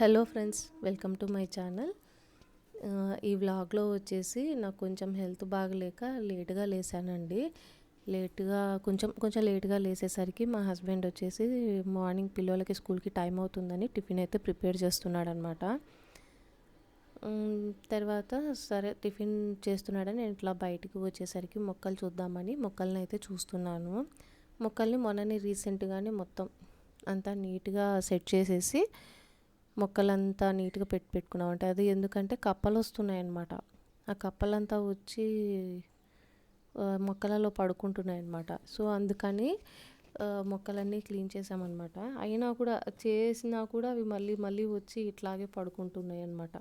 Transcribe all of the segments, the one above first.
Hello friends, welcome to my channel. ఈ వ్లాగ్లో వచ్చేసి నాకు కొంచెం హెల్త్ బాగలేక లేట్గా లేసానండి. కొంచెం లేట్గా లేసేసరికి మా హస్బెండ్ వచ్చేసి మార్నింగ్ పిల్లలకి స్కూల్కి టైం అవుతుందని టిఫిన్ అయితే ప్రిపేర్ చేస్తున్నాడు అనమాట. తర్వాత సరే టిఫిన్ చేస్తున్నాడని నేను ఇట్లా బయటికి వచ్చేసరికి మొక్కలు చూద్దామని మొక్కల్ని అయితే చూస్తున్నాను. మొక్కల్ని మొన్ననే రీసెంట్గానే మొత్తం అంతా నీట్గా సెట్ చేసేసి మొక్కలంతా నీట్గా పెట్టుకున్నాం. అంటే అది ఎందుకంటే కప్పలు వస్తున్నాయి అన్నమాట. ఆ కప్పలంతా వచ్చి మొక్కలలో పడుకుంటున్నాయి అన్నమాట. సో అందుకని మొక్కలన్నీ క్లీన్ చేసామన్నమాట. చేసినా కూడా అవి మళ్ళీ మళ్ళీ వచ్చి ఇట్లాగే పడుకుంటున్నాయి అన్నమాట.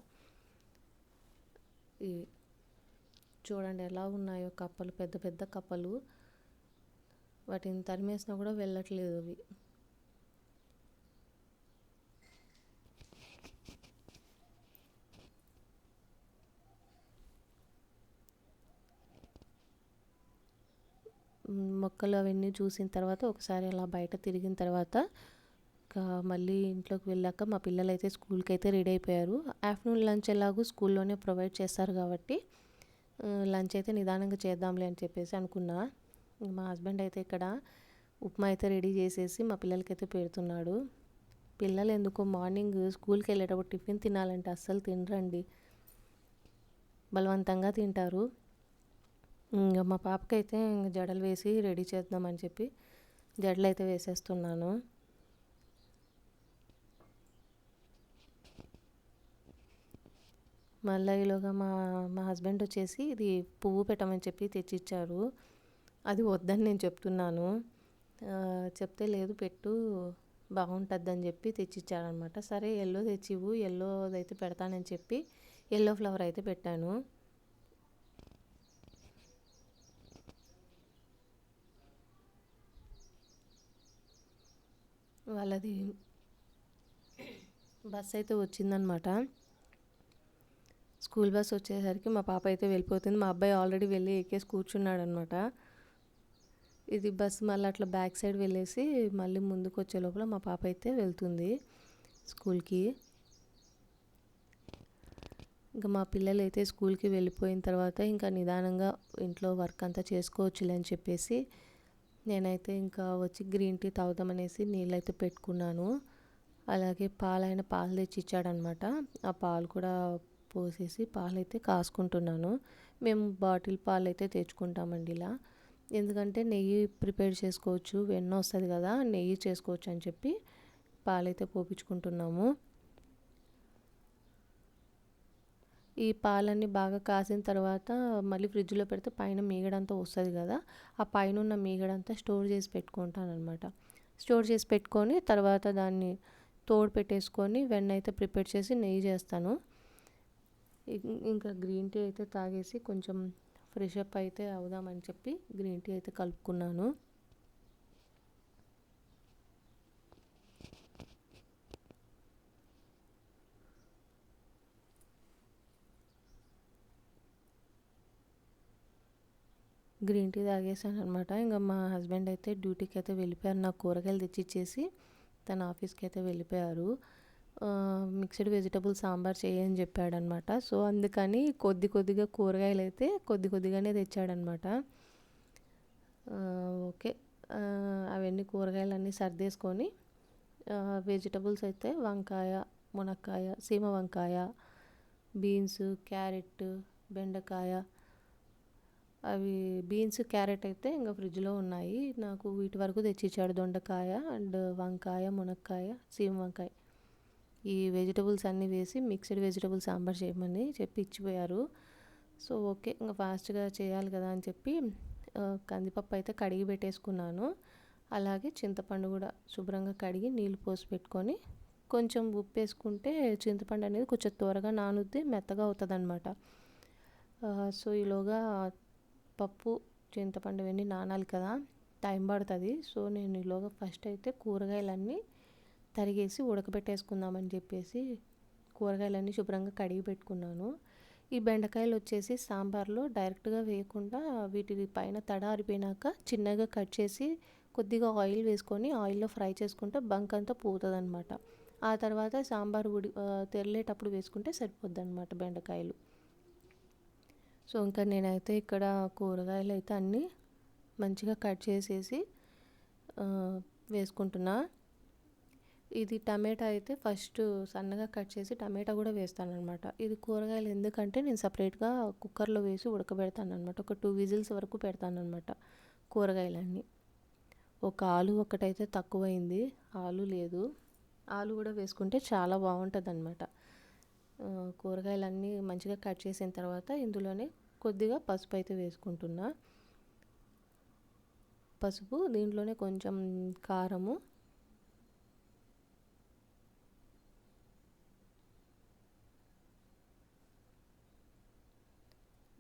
చూడండి ఎలా ఉన్నాయో కప్పలు, పెద్ద పెద్ద కప్పలు. వాటిని తరిమేసినా కూడా వెళ్ళట్లేదు అవి. మొక్కలు అవన్నీ చూసిన తర్వాత ఒకసారి అలా బయట తిరిగిన తర్వాత మళ్ళీ ఇంట్లోకి వెళ్ళాక మా పిల్లలు అయితే స్కూల్కి అయితే రెడీ అయిపోయారు. ఆఫ్టర్నూన్ లంచ్ ఎలాగో స్కూల్లోనే ప్రొవైడ్ చేస్తారు కాబట్టి లంచ్ అయితే నిదానంగా చేద్దాంలే అని చెప్పేసి అనుకున్నా. మా హస్బెండ్ అయితే ఇక్కడ ఉప్మా అయితే రెడీ చేసేసి మా పిల్లలకైతే పెడుతున్నాడు. పిల్లలు ఎందుకో మార్నింగ్ స్కూల్కి వెళ్ళేటప్పుడు టిఫిన్ తినాలంటే అస్సలు తినరండి, బలవంతంగా తింటారు. ఇంకా మా పాపకైతే జడలు వేసి రెడీ చేద్దామని చెప్పి జడలు అయితే వేసేస్తున్నాను. మళ్ళీ ఈలోగా మా హస్బెండ్ వచ్చేసి ఇది పువ్వు పెట్టమని చెప్పి తెచ్చిచ్చారు. అది వద్దని నేను చెప్తున్నాను. చెప్తే లేదు పెట్టు బాగుంటుందని చెప్పి తెచ్చిచ్చారనమాట. సరే ఎల్లో తెచ్చివు, ఎల్లోదైతే పెడతానని చెప్పి ఎల్లో ఫ్లవర్ అయితే పెట్టాను. వాళ్ళది బస్ అయితే వచ్చిందనమాట. స్కూల్ బస్ వచ్చేసరికి మా పాప అయితే వెళ్ళిపోతుంది. మా అబ్బాయి ఆల్రెడీ వెళ్ళి ఎక్కేసి కూర్చున్నాడు అనమాట. ఇది బస్సు మళ్ళీ అట్లా బ్యాక్ సైడ్ వెళ్ళేసి మళ్ళీ ముందుకు వచ్చే లోపల మా పాప అయితే వెళ్తుంది స్కూల్కి. ఇంకా మా పిల్లలు అయితే స్కూల్కి వెళ్ళిపోయిన తర్వాత ఇంకా నిదానంగా ఇంట్లో వర్క్ అంతా చేసుకోవచ్చులే అని చెప్పేసి నేనైతే ఇంకా వచ్చి గ్రీన్ టీ తాగుదామనేసి నీళ్ళైతే పెట్టుకున్నాను. అలాగే పాలు తెచ్చి ఇచ్చాడనమాట. ఆ పాలు కూడా పోసేసి పాలైతే కాసుకుంటున్నాను. మేము బాటిల్ పాలు అయితే తెచ్చుకుంటామండి ఇలా. ఎందుకంటే నెయ్యి ప్రిపేర్ చేసుకోవచ్చు, వెన్న వస్తుంది కదా, నెయ్యి చేసుకోవచ్చు అని చెప్పి పాలైతే పోపించుకుంటున్నాము. ఈ పాలన్నీ బాగా కాసిన తర్వాత మళ్ళీ ఫ్రిడ్జ్లో పెడితే పైన మీగడంతా వస్తుంది కదా, ఆ పైన ఉన్న మీగడంతా స్టోర్ చేసి పెట్టుకుంటాను అనమాట. స్టోర్ చేసి పెట్టుకొని తర్వాత దాన్ని తోడు పెట్టేసుకొని వెన్న అయితే ప్రిపేర్ చేసి నెయ్యి చేస్తాను. ఇంకా గ్రీన్ టీ అయితే తాగేసి కొంచెం ఫ్రెష్ అప్ అయితే అవుదామని చెప్పి గ్రీన్ టీ అయితే కలుపుకున్నాను. గ్రీన్ టీ తాగేసాను అనమాట. ఇంకా మా హస్బెండ్ అయితే డ్యూటీకి అయితే వెళ్ళిపోయారు. నాకు కూరగాయలు తెచ్చిచ్చేసి తన ఆఫీస్కి అయితే వెళ్ళిపోయారు. మిక్స్డ్ వెజిటబుల్ సాంబార్ చేయని చెప్పాడనమాట. సో అందుకని కొద్దిగా కూరగాయలు అయితే కొద్దిగానే తెచ్చాడనమాట. ఓకే, అవన్నీ కూరగాయలన్నీ సర్దేసుకొని వెజిటబుల్స్ అయితే వంకాయ, మునక్కాయ, సీమ వంకాయ, బీన్స్, క్యారెట్, బెండకాయ, అవి బీన్స్ క్యారెట్ అయితే ఇంకా ఫ్రిడ్జ్లో ఉన్నాయి. నాకు వీటి వరకు తెచ్చిచ్చాడు. దొండకాయ అండ్ వంకాయ, మునక్కాయ, సీమ వంకాయ, ఈ వెజిటబుల్స్ అన్నీ వేసి మిక్స్డ్ వెజిటబుల్ సాంబార్ చేయమని చెప్పి ఇచ్చిపోయారు. సో ఓకే, ఇంకా ఫాస్ట్గా చేయాలి కదా అని చెప్పి కందిపప్పు అయితే కడిగి పెట్టేసుకున్నాను. అలాగే చింతపండు కూడా శుభ్రంగా కడిగి నీళ్ళు పోసి పెట్టుకొని కొంచెం ఉప్పు వేసుకుంటే చింతపండు అనేది కొంచెం త్వరగా నానుద్ది, మెత్తగా అవుతుంది అనమాట. సో ఈలోగా పప్పు, చింతపండు ఇవన్నీ నానాలి కదా, టైం పడుతుంది. సో నేను ఈలోగా ఫస్ట్ అయితే కూరగాయలన్నీ తరిగేసి ఉడకబెట్టేసుకుందామని చెప్పేసి కూరగాయలన్నీ శుభ్రంగా కడిగి పెట్టుకున్నాను. ఈ బెండకాయలు వచ్చేసి సాంబార్లో డైరెక్ట్గా వేయకుండా వీటి పైన తడ ఆరిపోయినాక చిన్నగా కట్ చేసి కొద్దిగా ఆయిల్ వేసుకొని ఆయిల్లో ఫ్రై చేసుకుంటే బంక్ అంతా పోతుంది అనమాట. ఆ తర్వాత సాంబార్ తెరలేటప్పుడు వేసుకుంటే సరిపోద్ది అనమాట బెండకాయలు. సో ఇంకా నేనైతే ఇక్కడ కూరగాయలు అయితే అన్నీ మంచిగా కట్ చేసేసి వేసుకుంటున్నా. ఇది టమాటా అయితే ఫస్ట్ సన్నగా కట్ చేసి టమాటా కూడా వేస్తాను అనమాట. ఇది కూరగాయలు ఎందుకంటే నేను సపరేట్గా కుక్కర్లో వేసి ఉడకబెడతాను అనమాట. ఒక 2 విజిల్స్ వరకు పెడతాను అనమాట కూరగాయలన్నీ. ఒక ఆలు ఒకటైతే తక్కువైంది, ఆలు లేదు. ఆలు కూడా వేసుకుంటే చాలా బాగుంటుంది అనమాట. కూరగాయలన్నీ మంచిగా కట్ చేసిన తర్వాత ఇందులోనే కొద్దిగా పసుపు అయితే వేసుకుంటున్నా. పసుపు, దీంట్లోనే కొంచెం కారము,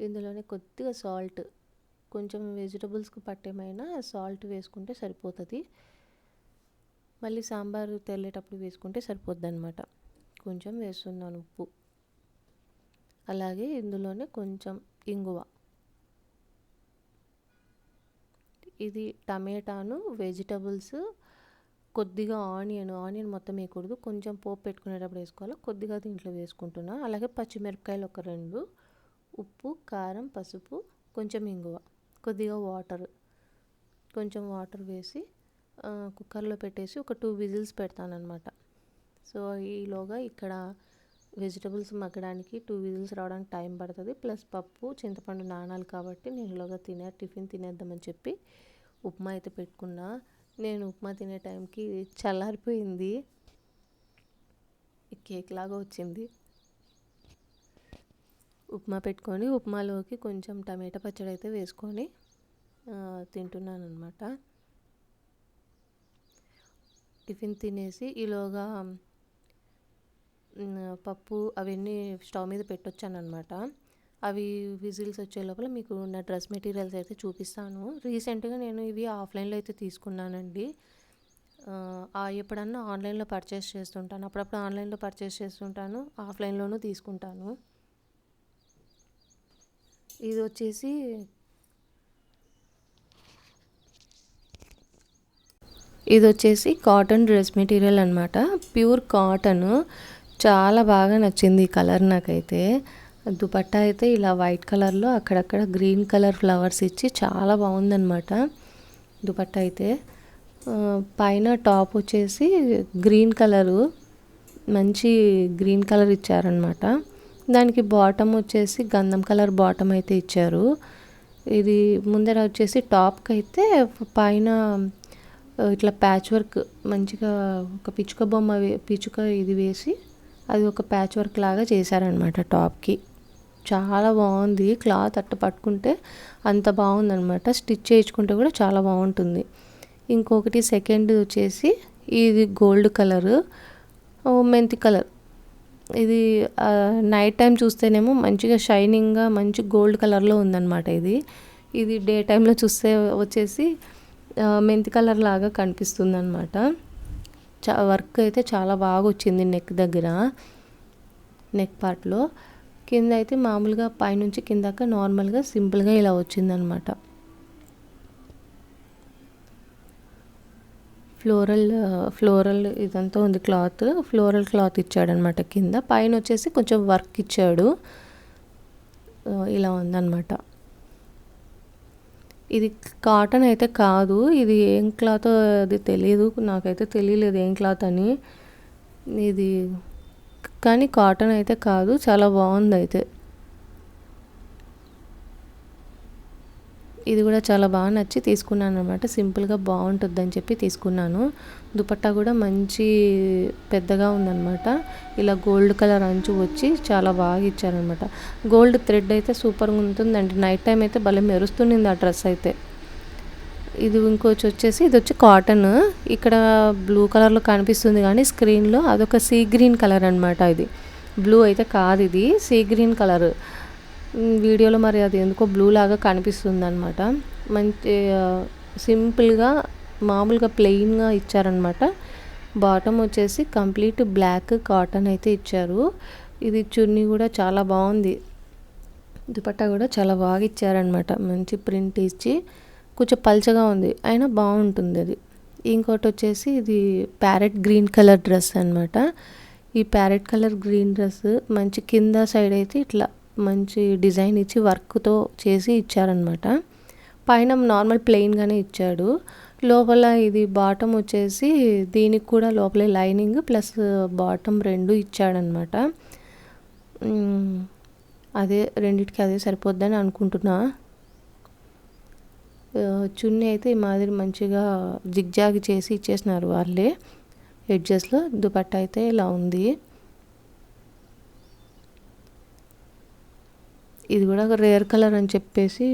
ఇందులోనే కొద్దిగా సాల్ట్, కొంచెం వెజిటబుల్స్కి పట్టేమైనా సాల్ట్ వేసుకుంటే సరిపోతుంది. మళ్ళీ సాంబారు తెల్లేటప్పుడు వేసుకుంటే సరిపోద్ది అనమాట. కొంచెం వేస్తున్నాను ఉప్పు. అలాగే ఇందులోనే కొంచెం ఇంగువ. ఇది టమాటాను, వెజిటబుల్స్, కొద్దిగా ఆనియన్ మొత్తం వేయకూడదు, కొంచెం పోపు పెట్టుకునేటప్పుడు వేసుకోవాలి. కొద్దిగా దీంట్లో వేసుకుంటున్నా. అలాగే పచ్చిమిరపకాయలు ఒక 2, ఉప్పు, కారం, పసుపు, కొంచెం ఇంగువ, కొద్దిగా కొంచెం వాటర్ వేసి కుక్కర్లో పెట్టేసి ఒక 2 విజిల్స్ పెడతానమాట. సో ఈలోగా ఇక్కడ వెజిటబుల్స్ మగ్గడానికి 2 విజిల్స్ రావడానికి టైం పడుతుంది. ప్లస్ పప్పు, చింతపండు నానాలి కాబట్టి నేను ఈలోగా టిఫిన్ తినేద్దామని చెప్పి ఉప్మా అయితే పెట్టుకున్నా. నేను ఉప్మా తినే టైంకి చల్లారిపోయింది, కేక్ లాగా వచ్చింది. ఉప్మా పెట్టుకొని ఉప్మాలోకి కొంచెం టమాటా పచ్చడి అయితే వేసుకొని తింటున్నాను అనమాట. టిఫిన్ తినేసి ఈలోగా పప్పు అవన్నీ స్టవ్ మీద పెట్టొచ్చాను అనమాట. అవి విజిల్స్ వచ్చే లోపల మీకు నా డ్రెస్ మెటీరియల్స్ అయితే చూపిస్తాను. రీసెంట్గా నేను ఇవి ఆఫ్లైన్లో అయితే తీసుకున్నానండి. ఎప్పుడన్నా ఆన్లైన్లో పర్చేస్ చేస్తుంటాను, అప్పుడప్పుడు ఆన్లైన్లో పర్చేస్ చేస్తుంటాను, ఆఫ్లైన్లోనూ తీసుకుంటాను. ఇది వచ్చేసి కాటన్ డ్రెస్ మెటీరియల్ అనమాట. ప్యూర్ కాటన్, చాలా బాగా నచ్చింది ఈ కలర్ నాకైతే. దుపట్టా అయితే ఇలా వైట్ కలర్లో అక్కడక్కడ గ్రీన్ కలర్ ఫ్లవర్స్ ఇచ్చి చాలా బాగుందన్నమాట దుపట్టా అయితే. పైన టాప్ వచ్చేసి గ్రీన్ కలరు, మంచి గ్రీన్ కలర్ ఇచ్చారనమాట. దానికి బాటమ్ వచ్చేసి గంధం కలర్ బాటమ్ అయితే ఇచ్చారు. ఇది ముందర వచ్చేసి టాప్కి అయితే పైన ఇట్లా ప్యాచ్ వర్క్, మంచిగా ఒక పిచ్చుక ఇది వేసి అది ఒక ప్యాచ్ వర్క్ లాగా చేశారనమాట టాప్కి. చాలా బాగుంది. క్లాత్ అట్ట పట్టుకుంటే అంత బాగుందనమాట. స్టిచ్ చేయించుకుంటే కూడా చాలా బాగుంటుంది. ఇంకొకటి సెకండ్ వచ్చేసి ఇది గోల్డ్ కలరు, మెంతి కలర్. ఇది నైట్ టైం చూస్తేనేమో మంచిగా షైనింగ్గా మంచి గోల్డ్ కలర్లో ఉందన్నమాట. ఇది డే టైంలో చూస్తే వచ్చేసి మెంతి కలర్ లాగా కనిపిస్తుంది అనమాట. వర్క్ అయితే చాలా బాగా వచ్చింది నెక్ దగ్గర, నెక్ పార్ట్లో. కింద అయితే మామూలుగా పైనుంచి కిందాక నార్మల్గా సింపుల్గా ఇలా వచ్చిందనమాట. ఫ్లోరల్ ఇదంతా ఉంది క్లాత్, ఫ్లోరల్ క్లాత్ ఇచ్చాడనమాట కింద. పైన వచ్చేసి కొంచెం వర్క్ ఇచ్చాడు, ఇలా ఉందన్నమాట. ఇది కాటన్ అయితే కాదు, ఇది ఏం క్లాత్ అది తెలియదు, నాకైతే తెలియలేదు ఏం క్లాత్ అని. ఇది కానీ కాటన్ అయితే కాదు, చాలా బాగుంది అయితే. ఇది కూడా చాలా బాగా నచ్చి తీసుకున్నాను అనమాట. సింపుల్గా బాగుంటుంది అని చెప్పి తీసుకున్నాను. దుపట్టా కూడా మంచి పెద్దగా ఉందన్నమాట. ఇలా గోల్డ్ కలర్ అంచు వచ్చి చాలా బాగా ఇచ్చారనమాట. గోల్డ్ థ్రెడ్ అయితే సూపర్గా ఉంటుందండి. నైట్ టైం అయితే భలే మెరుస్తుంది ఆ డ్రెస్ అయితే. ఇది వచ్చేసి ఇది వచ్చి కాటన్. ఇక్కడ బ్లూ కలర్లో కనిపిస్తుంది కానీ స్క్రీన్లో అదొక సీ గ్రీన్ కలర్ అనమాట. ఇది బ్లూ అయితే కాదు, ఇది సీ గ్రీన్ కలర్. వీడియోలో మరి అది ఎందుకో బ్లూ లాగా కనిపిస్తుంది అనమాట. మంచి సింపుల్గా మామూలుగా ప్లెయిన్గా ఇచ్చారనమాట. బాటమ్ వచ్చేసి కంప్లీట్ బ్లాక్ కాటన్ అయితే ఇచ్చారు. ఇది చున్నీ కూడా చాలా బాగుంది. దుపట్టా కూడా చాలా బాగా ఇచ్చారనమాట. మంచి ప్రింట్ ఇచ్చి కొంచెం పల్చగా ఉంది, అయినా బాగుంటుంది అది. ఇంకోటి వచ్చేసి ఇది ప్యారెట్ గ్రీన్ కలర్ డ్రెస్ అనమాట. ఈ ప్యారెట్ కలర్ గ్రీన్ డ్రెస్ మంచి కింద సైడ్ అయితే ఇట్లా మంచి డిజైన్ ఇచ్చి వర్క్తో చేసి ఇచ్చారనమాట. పైన నార్మల్ ప్లెయిన్గానే ఇచ్చాడు. లోపల ఇది బాటమ్ వచ్చేసి దీనికి కూడా లోపలే లైనింగ్ ప్లస్ బాటమ్ రెండు ఇచ్చాడనమాట. అదే రెండిటికి అదే సరిపోద్దని అనుకుంటున్నా. చున్నీ అయితే ఈ మాదిరి మంచిగా జిగ్జాగ్ చేసి ఇచ్చేసినారు వాళ్ళే ఎడ్జెస్లో. దుపట్టా అయితే ఇలా ఉంది. ఇది కూడా రేర్ కలర్ అని చెప్పేసి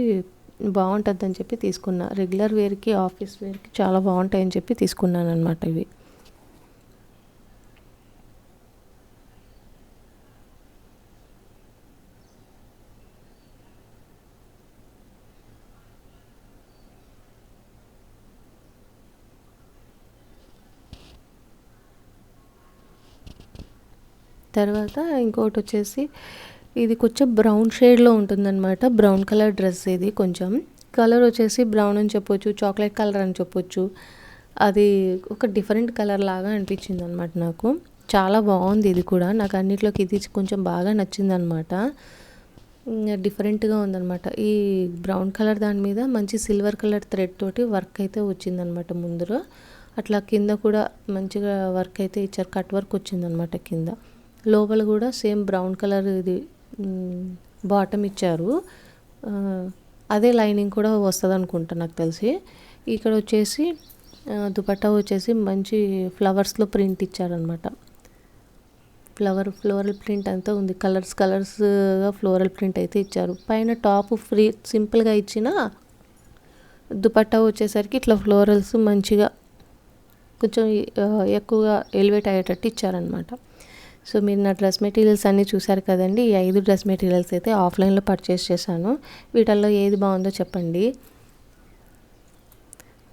బాగుంటుంది అని చెప్పి తీసుకున్నా. రెగ్యులర్ వేర్కి ఆఫీస్ వేర్కి చాలా బాగుంటాయని చెప్పి తీసుకున్నాను అనమాట ఇవి. తర్వాత ఇంకోటి వచ్చేసి ఇది కొంచెం బ్రౌన్ షేడ్లో ఉంటుందన్నమాట. బ్రౌన్ కలర్ డ్రెస్ ఇది. కొంచెం కలర్ వచ్చేసి బ్రౌన్ అని చెప్పొచ్చు, చాక్లెట్ కలర్ అని చెప్పొచ్చు. అది ఒక డిఫరెంట్ కలర్ లాగా అనిపించింది అనమాట నాకు. చాలా బాగుంది ఇది కూడా. నాకు అన్నిట్లోకి ఇది కొంచెం బాగా నచ్చిందనమాట. డిఫరెంట్గా ఉందన్నమాట. ఈ బ్రౌన్ కలర్ దాని మీద మంచి సిల్వర్ కలర్ థ్రెడ్ తోటి వర్క్ అయితే వచ్చిందనమాట ముందులో. అట్లా కింద కూడా మంచిగా వర్క్ అయితే ఇచ్చారు. కట్ వర్క్ వచ్చిందనమాట కింద. లోపల కూడా సేమ్ బ్రౌన్ కలర్ ఇది బాటమ్ ఇచ్చారు. అదే లైనింగ్ కూడా వస్తుంది అనుకుంటా నాకు తెలిసి. ఇక్కడ వచ్చేసి దుపట్టా వచ్చేసి మంచి ఫ్లవర్స్లో ప్రింట్ ఇచ్చారనమాట. ఫ్లోరల్ ప్రింట్ అంతా ఉంది. కలర్స్గా ఫ్లోరల్ ప్రింట్ అయితే ఇచ్చారు. పైన టాప్ ఫ్రీ సింపుల్గా ఇచ్చిన దుపట్టా వచ్చేసరికి ఇట్లా ఫ్లోరల్స్ మంచిగా కొంచెం ఎక్కువగా ఎలివేట్ అయ్యేటట్టు ఇచ్చారనమాట. సో మీరు నా డ్రెస్ మెటీరియల్స్ అన్నీ చూసారు కదండి. ఈ 5 డ్రెస్ మెటీరియల్స్ అయితే ఆఫ్లైన్లో పర్చేస్ చేశాను. వీటిల్లో ఏది బాగుందో చెప్పండి.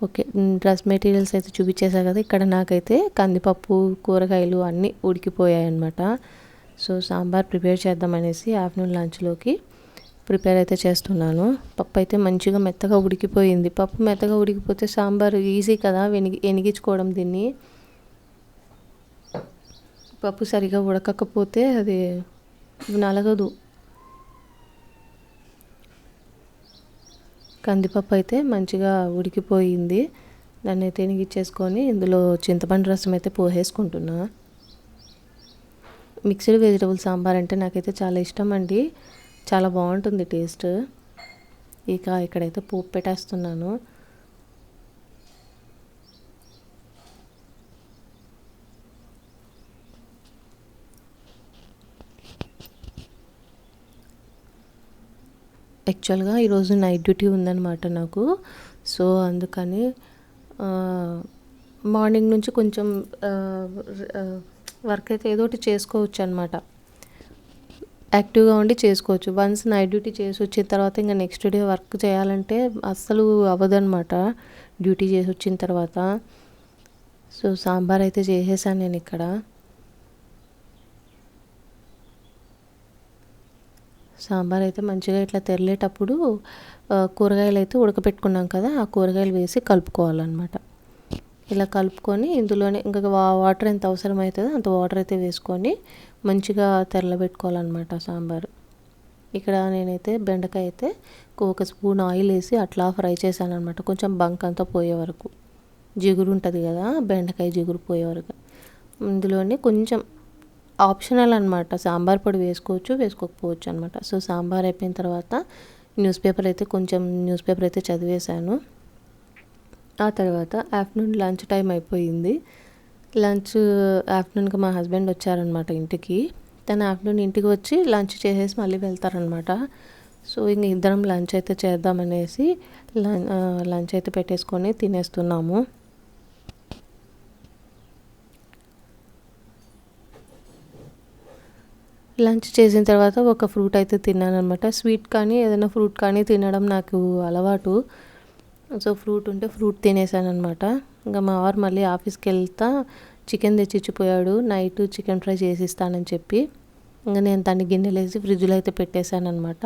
ఓకే, డ్రెస్ మెటీరియల్స్ అయితే చూపించేసా కదా. ఇక్కడ నాకైతే కందిపప్పు, కూరగాయలు అన్నీ ఉడికిపోయాయి అన్నమాట. సో సాంబార్ ప్రిపేర్ చేద్దామనేసి ఆఫ్టర్నూన్ లంచ్లోకి ప్రిపేర్ అయితే చేస్తున్నాను. పప్పు అయితే మంచిగా మెత్తగా ఉడికిపోయింది. పప్పు మెత్తగా ఉడికిపోతే సాంబార్ ఈజీ కదా ఎనిగించుకోవడం దీన్ని. పప్పు సరిగా ఉడకకపోతే అది నలగదు. కందిపప్పు అయితే మంచిగా ఉడికిపోయింది. దాన్ని అయితే ఎనిగిచ్చేసుకొని ఇందులో చింతపండు రసం అయితే పోసేసుకుంటున్నా. మిక్స్డ్ వెజిటబుల్ సాంబార్ అంటే నాకైతే చాలా ఇష్టం అండి. చాలా బాగుంటుంది టేస్ట్. ఇక ఇక్కడైతే పోపు పెట్టేస్తున్నాను. యాక్చువల్గా ఈరోజు నైట్ డ్యూటీ ఉందన్నమాట నాకు. సో అందుకని మార్నింగ్ నుంచి కొంచెం వర్క్ అయితే ఏదో ఒకటి చేసుకోవచ్చు అనమాట. యాక్టివ్గా ఉండి చేసుకోవచ్చు. వన్స్ నైట్ డ్యూటీ చేసి వచ్చిన తర్వాత ఇంకా నెక్స్ట్ డే వర్క్ చేయాలంటే అస్సలు అవ్వదన్నమాట డ్యూటీ చేసి వచ్చిన తర్వాత. సో సాంబార్ అయితే చేసేసాను నేను ఇక్కడ. సాంబార్ అయితే మంచిగా ఇట్లా తెరలేటప్పుడు కూరగాయలు అయితే ఉడకపెట్టుకున్నాం కదా, ఆ కూరగాయలు వేసి కలుపుకోవాలన్నమాట. ఇలా కలుపుకొని ఇందులోనే ఇంకా వాటర్ ఎంత అవసరమవుతుందో అంత వాటర్ అయితే వేసుకొని మంచిగా తెరలబెట్టుకోవాలన్నమాట సాంబారు. ఇక్కడ నేనైతే బెండకాయ అయితే ఒక స్పూన్ ఆయిల్ వేసి అట్లా ఫ్రై చేశాను అనమాట. కొంచెం బంక్ అంతా పోయే వరకు, జిగురు ఉంటుంది కదా బెండకాయ జిగురు పోయే వరకు. ఇందులోనే కొంచెం ఆప్షనల్ అనమాట, సాంబార్ పొడి వేసుకోవచ్చు వేసుకోకపోవచ్చు అనమాట. సో సాంబార్ అయిపోయిన తర్వాత న్యూస్ పేపర్ అయితే చదివేశాను. ఆ తర్వాత ఆఫ్టర్నూన్ లంచ్ టైం అయిపోయింది. ఆఫ్టర్నూన్కి మా హస్బెండ్ వచ్చారనమాట ఇంటికి. తను ఆఫ్టర్నూన్ ఇంటికి వచ్చి లంచ్ చేసేసి మళ్ళీ వెళ్తారనమాట. సో ఇంక ఇద్దరం లంచ్ అయితే చేద్దామనేసి లంచ్ అయితే పెట్టేసుకొని తినేస్తున్నాము. లంచ్ చేసిన తర్వాత ఒక ఫ్రూట్ అయితే తిన్నాను అనమాట. స్వీట్ కానీ ఏదైనా ఫ్రూట్ కానీ తినడం నాకు అలవాటు. సో ఫ్రూట్ ఉంటే ఫ్రూట్ తినేసాను అనమాట. ఇంకా మా వారు మళ్ళీ ఆఫీస్కి వెళ్తా చికెన్ తెచ్చిచ్చిపోయాడు. నైట్ చికెన్ ఫ్రై చేసి ఇస్తానని చెప్పి ఇంకా నేను దాన్ని గిన్నెలు వేసి ఫ్రిడ్జ్లో అయితే పెట్టేశాను అనమాట.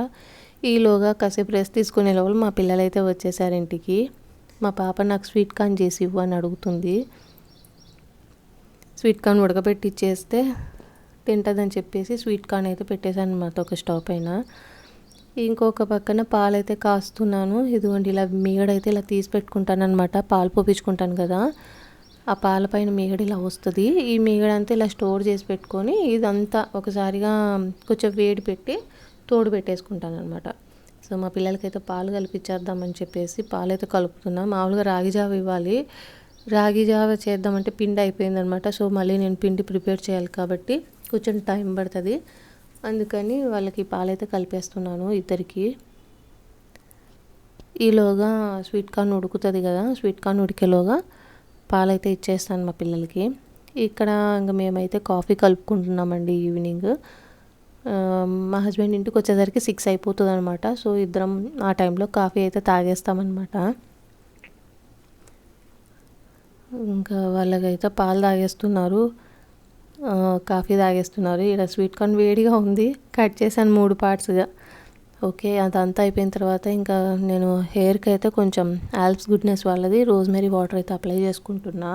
ఈలోగా కాసేపు రెస్ట్ తీసుకునే లోపల మా పిల్లలు అయితే వచ్చేసారు ఇంటికి. మా పాప నాకు స్వీట్ కార్న్ చేసి ఇవ్వు అని అడుగుతుంది. స్వీట్ కార్న్ ఉడకబెట్టి ఇచ్చేస్తే తింటుందని చెప్పేసి స్వీట్ కార్న్ అయితే పెట్టేశాను అనమాట ఒక స్టవ్ పైన. ఇంకొక పక్కన పాలైతే కాస్తున్నాను. ఇదిగోండి ఇలా మీగడైతే ఇలా తీసి పెట్టుకుంటాను అనమాట. పాలు పోపించుకుంటాను కదా, ఆ పాల పైన మీగడ ఇలా వస్తుంది. ఈ మీగడంతా ఇలా స్టోర్ చేసి పెట్టుకొని ఇదంతా ఒకసారిగా కొంచెం వేడి పెట్టి తోడు పెట్టేసుకుంటాను అనమాట. సో మా పిల్లలకైతే పాలు కలిపించేద్దామని చెప్పేసి పాలైతే కలుపుతున్నా. మామూలుగా రాగి జావ ఇవ్వాలి, రాగి జావ చేద్దామంటే పిండి అయిపోయిందనమాట. సో మళ్ళీ నేను పిండి ప్రిపేర్ చేయాలి కాబట్టి కొంచెం టైం పడుతుంది. అందుకని వాళ్ళకి పాలైతే కలిపేస్తున్నాను ఇద్దరికి. ఈలోగా స్వీట్ కార్న్ ఉడుకుతుంది కదా, స్వీట్ కార్న్ ఉడికేలోగా పాలైతే ఇచ్చేస్తాను మా పిల్లలకి. ఇక్కడ ఇంకా మేమైతే కాఫీ కలుపుకుంటున్నామండి ఈవినింగ్. మా హస్బెండ్ ఇంటికి వచ్చేసరికి 6 అయిపోతుంది అనమాట. సో ఇద్దరం ఆ టైంలో కాఫీ అయితే తాగేస్తామన్నమాట. ఇంకా వాళ్ళకైతే పాలు తాగేస్తున్నారు, కాఫీ తాగేస్తున్నారు. ఇలా స్వీట్ కార్న్ వేడిగా ఉంది, కట్ చేశాను 3 పార్ట్స్గా. ఓకే, అదంతా అయిపోయిన తర్వాత ఇంకా నేను హెయిర్కి అయితే కొంచెం ఆల్ప్స్ గుడ్నెస్ వాళ్ళది రోజ్మెరీ వాటర్ అయితే అప్లై చేసుకుంటున్నా.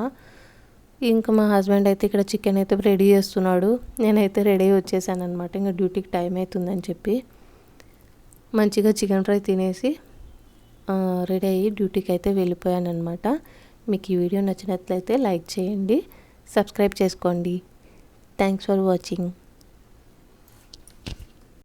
ఇంకా మా హస్బెండ్ అయితే ఇక్కడ చికెన్ అయితే రెడీ చేస్తున్నాడు. నేనైతే రెడీ వచ్చేసాను అనమాట, ఇంకా డ్యూటీకి టైం అవుతుందని చెప్పి. మంచిగా చికెన్ ఫ్రై తినేసి రెడీ అయ్యి డ్యూటీకి అయితే వెళ్ళిపోయాను అనమాట. మీకు ఈ వీడియో నచ్చినట్లయితే లైక్ చేయండి, సబ్స్క్రైబ్ చేసుకోండి. Thanks for watching.